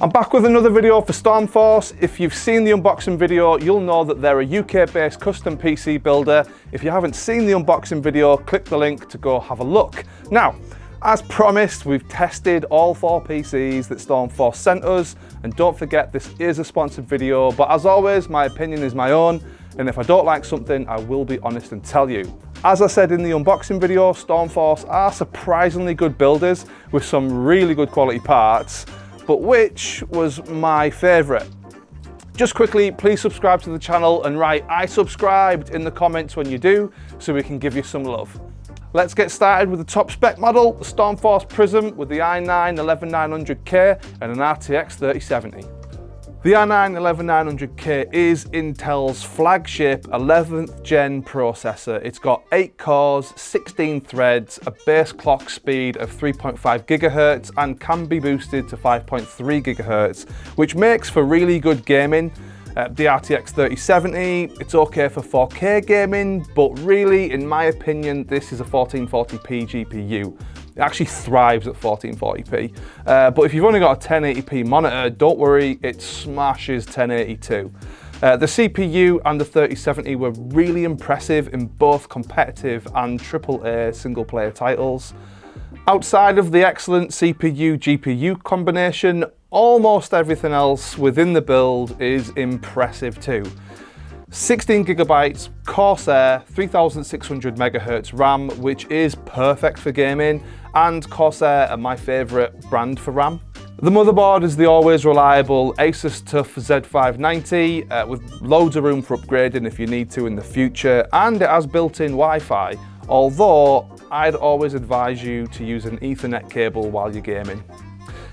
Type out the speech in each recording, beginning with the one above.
I'm back with another video for Stormforce. If you've seen the unboxing video, you'll know that they're a UK-based custom PC builder. If you haven't seen the unboxing video, click the link to go have a look. Now, as promised, we've tested all 4 PCs that Stormforce sent us, and don't forget this is a sponsored video, but as always, my opinion is my own, and if I don't like something, I will be honest and tell you. As I said in the unboxing video, Stormforce are surprisingly good builders with some really good quality parts, but which was my favourite? Just quickly, please subscribe to the channel and write "I subscribed" in the comments when you do, so we can give you some love. Let's get started with the top spec model, the Stormforce Prism with the i9-11900K and an RTX 3070. The i9-11900K is Intel's flagship 11th gen processor. It's got 8 cores, 16 threads, a base clock speed of 3.5 GHz and can be boosted to 5.3 GHz, which makes for really good gaming. The RTX 3070, it's okay for 4K gaming, but really, in my opinion, this is a 1440p GPU. It actually thrives at 1440p. But if you've only got a 1080p monitor, don't worry, it smashes 1082. The CPU and the 3070 were really impressive in both competitive and AAA single-player titles. Outside of the excellent CPU-GPU combination, almost everything else within the build is impressive too. 16GB Corsair 3600 MHz RAM, which is perfect for gaming, and Corsair are my favourite brand for RAM. The motherboard is the always reliable Asus TUF Z590 with loads of room for upgrading if you need to in the future, and it has built-in Wi-Fi, although I'd always advise you to use an Ethernet cable while you're gaming.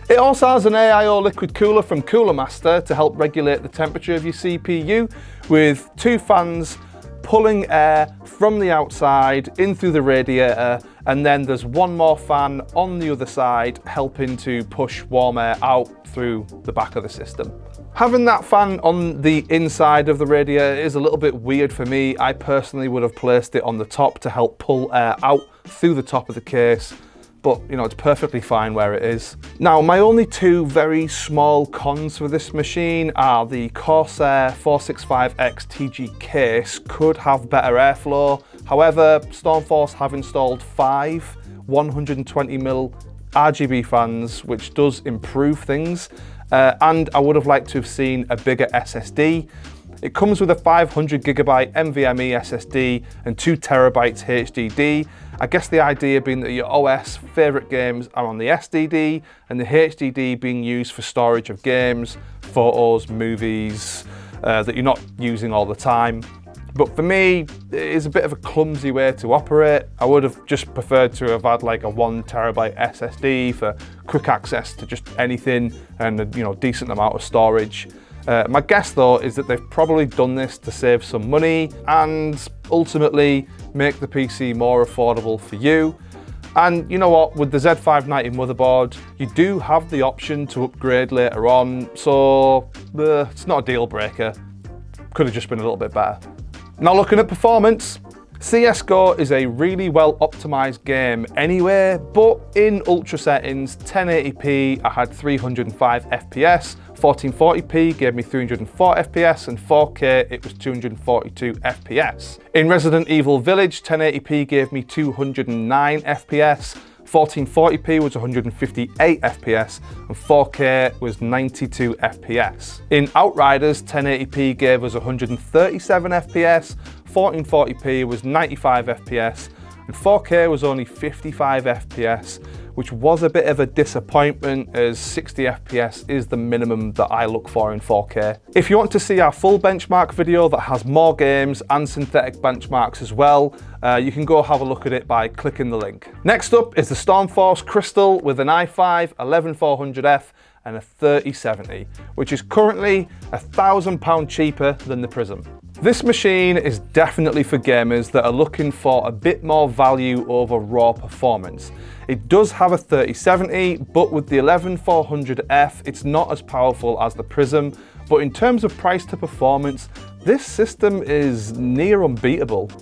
It also has an AIO liquid cooler from Cooler Master to help regulate the temperature of your CPU, with 2 fans pulling air from the outside in through the radiator, and then there's 1 more fan on the other side helping to push warm air out through the back of the system. Having that fan on the inside of the radiator is a little bit weird for me. I personally would have placed it on the top to help pull air out through the top of the case, but you know, it's perfectly fine where it is. Now, my only 2 very small cons for this machine are the Corsair 465X TG case could have better airflow. However, Stormforce have installed 5 120mm RGB fans, which does improve things, and I would have liked to have seen a bigger SSD. It comes with a 500GB NVMe SSD and 2TB HDD. I guess the idea being that your OS favourite games are on the SDD and the HDD being used for storage of games, photos, movies that you're not using all the time. But for me, it is a bit of a clumsy way to operate. I would have just preferred to have had like a 1TB SSD for quick access to just anything and a decent amount of storage. My guess though is that they've probably done this to save some money and ultimately make the PC more affordable for you. And you know what, with the Z590 motherboard, you do have the option to upgrade later on, so it's not a deal breaker. Could have just been a little bit better. Now looking at performance, CSGO is a really well optimized game anyway, but in ultra settings, 1080p I had 305 FPS, 1440p gave me 304 FPS, and 4K it was 242 FPS. In Resident Evil Village, 1080p gave me 209 FPS, 1440p was 158 FPS, and 4K was 92 FPS. In Outriders, 1080p gave us 137 FPS, 1440p was 95 FPS, and 4K was only 55 FPS, which was a bit of a disappointment as 60 FPS is the minimum that I look for in 4K. If you want to see our full benchmark video that has more games and synthetic benchmarks as well, you can go have a look at it by clicking the link. Next up is the Stormforce Crystal with an i5 11400F and a 3070, which is currently £1,000 cheaper than the Prism. This machine is definitely for gamers that are looking for a bit more value over raw performance. It does have a 3070, but with the 11400F, it's not as powerful as the Prism, but in terms of price to performance, this system is near unbeatable.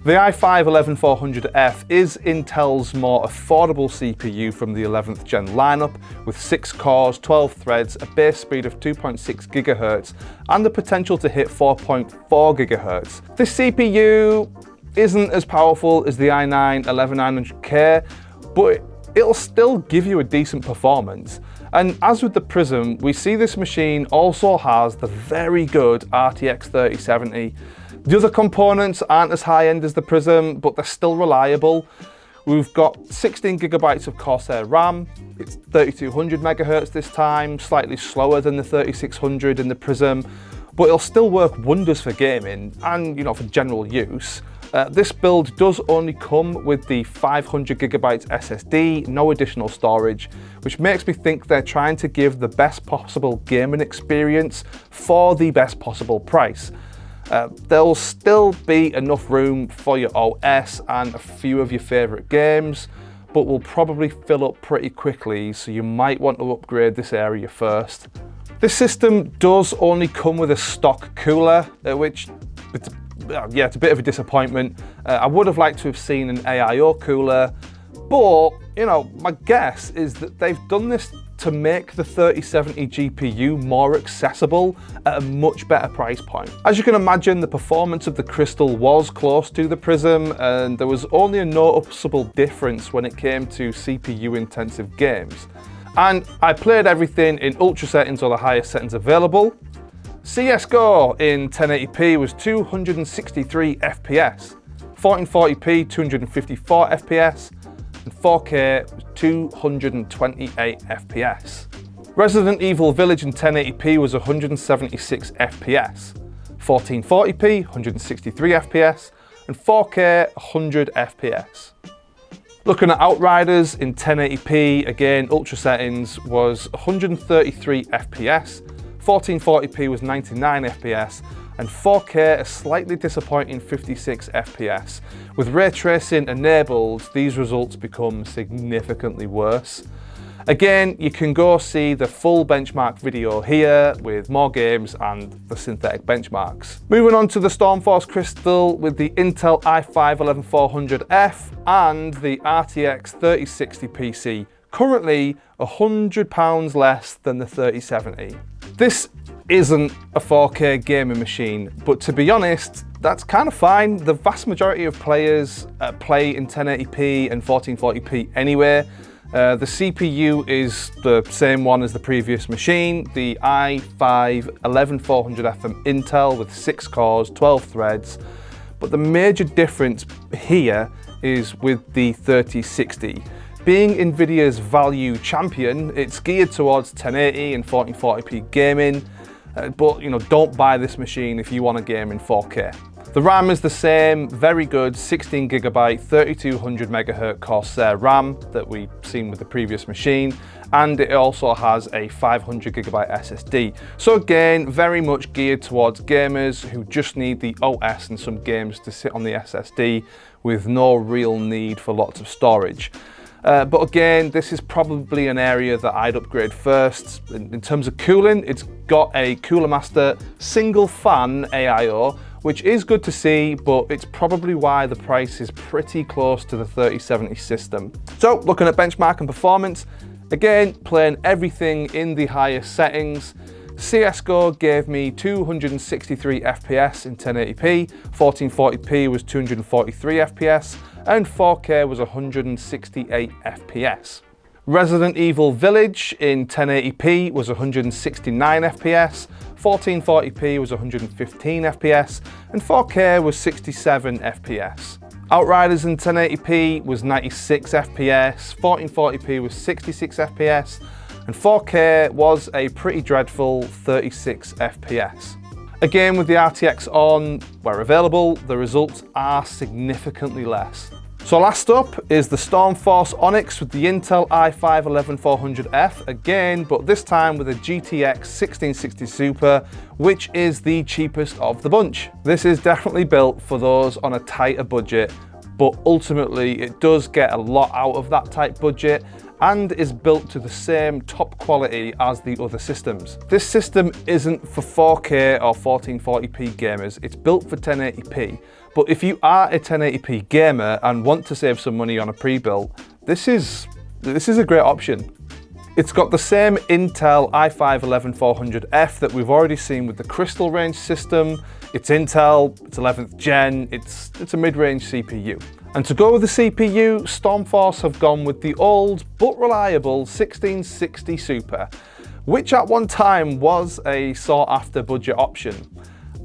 The i5-11400F is Intel's more affordable CPU from the 11th gen lineup, with 6 cores, 12 threads, a base speed of 2.6 GHz, and the potential to hit 4.4 GHz. This CPU isn't as powerful as the i9-11900K, but it'll still give you a decent performance. And as with the Prism, we see this machine also has the very good RTX 3070. The other components aren't as high-end as the Prism, but they're still reliable. We've got 16 GB of Corsair RAM, it's 3200 MHz this time, slightly slower than the 3600 in the Prism, but it'll still work wonders for gaming and, for general use. This build does only come with the 500 GB SSD, no additional storage, which makes me think they're trying to give the best possible gaming experience for the best possible price. There'll still be enough room for your OS and a few of your favourite games, but will probably fill up pretty quickly, so you might want to upgrade this area first. This system does only come with a stock cooler, which it's a bit of a disappointment. I would have liked to have seen an AIO cooler, but my guess is that they've done this to make the 3070 GPU more accessible at a much better price point. As you can imagine, the performance of the Crystal was close to the Prism, and there was only a noticeable difference when it came to CPU intensive games. And I played everything in ultra settings or the highest settings available. CSGO in 1080p was 263 FPS, 1440p 254 FPS, and 4K was 228 FPS. Resident Evil Village in 1080p was 176 FPS, 1440p 163 FPS, and 4K 100 FPS. Looking at Outriders in 1080p, again ultra settings, was 133 FPS, 1440p was 99 FPS, and 4K a slightly disappointing 56 FPS. With ray tracing enabled, these results become significantly worse. Again, you can go see the full benchmark video here with more games and the synthetic benchmarks. Moving on to the Stormforce Crystal with the Intel i5-11400F and the RTX 3060 PC, currently £100 less than the 3070. This isn't a 4K gaming machine, but to be honest, that's kind of fine. The vast majority of players play in 1080p and 1440p anyway. The CPU is the same one as the previous machine, the i5-11400F from Intel with 6 cores, 12 threads. But the major difference here is with the 3060. Being Nvidia's value champion, it's geared towards 1080 and 1440p gaming, but don't buy this machine if you want to game in 4K. The RAM is the same, very good 16 GB 3200 MHz Corsair RAM that we've seen with the previous machine, and it also has a 500 GB SSD. So again, very much geared towards gamers who just need the OS and some games to sit on the SSD with no real need for lots of storage. But again, this is probably an area that I'd upgrade first. In terms of cooling, it's got a Cooler Master single fan AIO, which is good to see, but it's probably why the price is pretty close to the 3070 system. So looking at benchmark and performance, again, playing everything in the highest settings. CSGO gave me 263 FPS in 1080p, 1440p was 243 FPS, and 4K was 168 FPS. Resident Evil Village in 1080p was 169 FPS, 1440p was 115 FPS, and 4K was 67 FPS. Outriders in 1080p was 96 FPS, 1440p was 66 FPS, and 4K was a pretty dreadful 36 FPS. Again, with the RTX on, where available, the results are significantly less. So last up is the Stormforce Onyx with the Intel i5-11400F again, but this time with a GTX 1660 Super, which is the cheapest of the bunch. This is definitely built for those on a tighter budget, but ultimately it does get a lot out of that tight budget, and is built to the same top quality as the other systems. This system isn't for 4K or 1440p gamers, it's built for 1080p. But if you are a 1080p gamer and want to save some money on a pre-built, this is a great option. It's got the same Intel i5-11400F that we've already seen with the Crystal range system. It's Intel, it's 11th gen, it's a mid-range CPU. And to go with the CPU, Stormforce have gone with the old but reliable 1660 Super, which at one time was a sought-after budget option,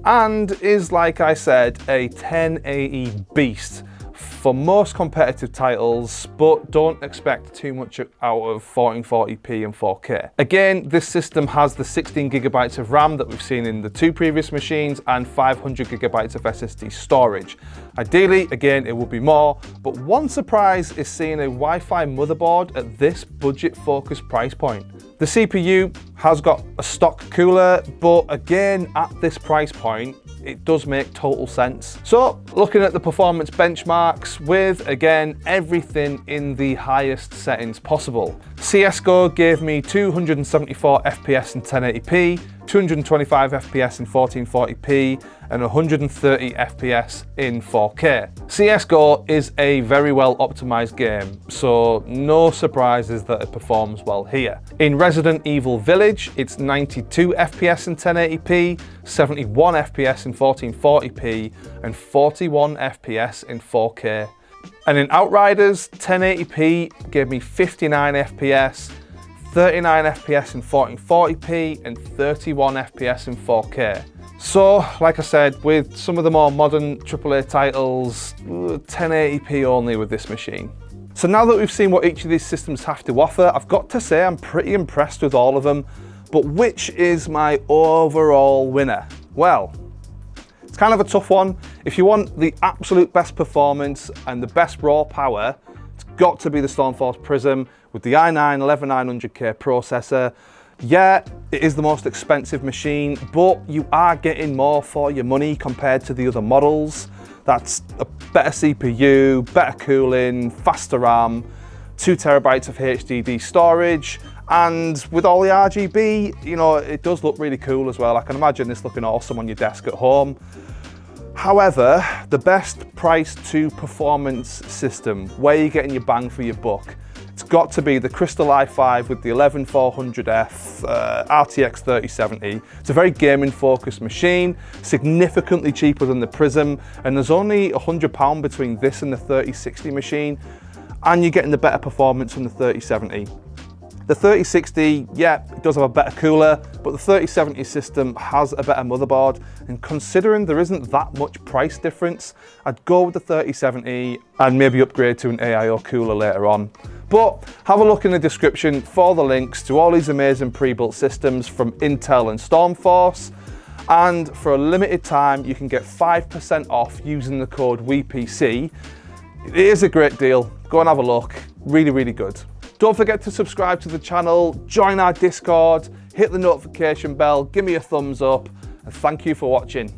and is, like I said, a 1080 beast for most competitive titles, but don't expect too much out of 1440p and 4K. Again, this system has the 16GB of RAM that we've seen in the two previous machines and 500GB of SSD storage. Ideally, again, it would be more, but one surprise is seeing a Wi-Fi motherboard at this budget-focused price point. The CPU has got a stock cooler, but again, at this price point, it does make total sense. So, looking at the performance benchmarks with, again, everything in the highest settings possible. CSGO gave me 274 FPS in 1080p, 225 FPS in 1440p, and 130 FPS in 4K. CSGO is a very well optimized game, so no surprises that it performs well here. In Resident Evil Village, it's 92 FPS in 1080p, 71 FPS in 1440p, and 41 FPS in 4K. And in Outriders, 1080p gave me 59 FPS, 39 FPS in 1440p, and 31 FPS in 4K. So, like I said, with some of the more modern AAA titles, 1080p only with this machine. So now that we've seen what each of these systems have to offer, I've got to say I'm pretty impressed with all of them. But which is my overall winner? Well, it's kind of a tough one. If you want the absolute best performance and the best raw power, it's got to be the Stormforce Prism with the i9-11900K processor. Yeah, it is the most expensive machine, but you are getting more for your money compared to the other models. That's a better CPU, better cooling, faster RAM, 2 TB of HDD storage, and with all the RGB, you know, it does look really cool as well. I can imagine this looking awesome on your desk at home. However, the best price to performance system, where you're getting your bang for your buck, it's got to be the Crystal i5 with the 11400F RTX 3070. It's a very gaming focused machine, significantly cheaper than the Prism, and there's only £100 between this and the 3060 machine, and you're getting the better performance from the 3070. The 3060, yeah, it does have a better cooler, but the 3070 system has a better motherboard, and considering there isn't that much price difference, I'd go with the 3070 and maybe upgrade to an AIO cooler later on. But have a look in the description for the links to all these amazing pre-built systems from Intel and Stormforce. And for a limited time, you can get 5% off using the code WEPC. It is a great deal. Go and have a look. Really, really good. Don't forget to subscribe to the channel, join our Discord, hit the notification bell, give me a thumbs up, and thank you for watching.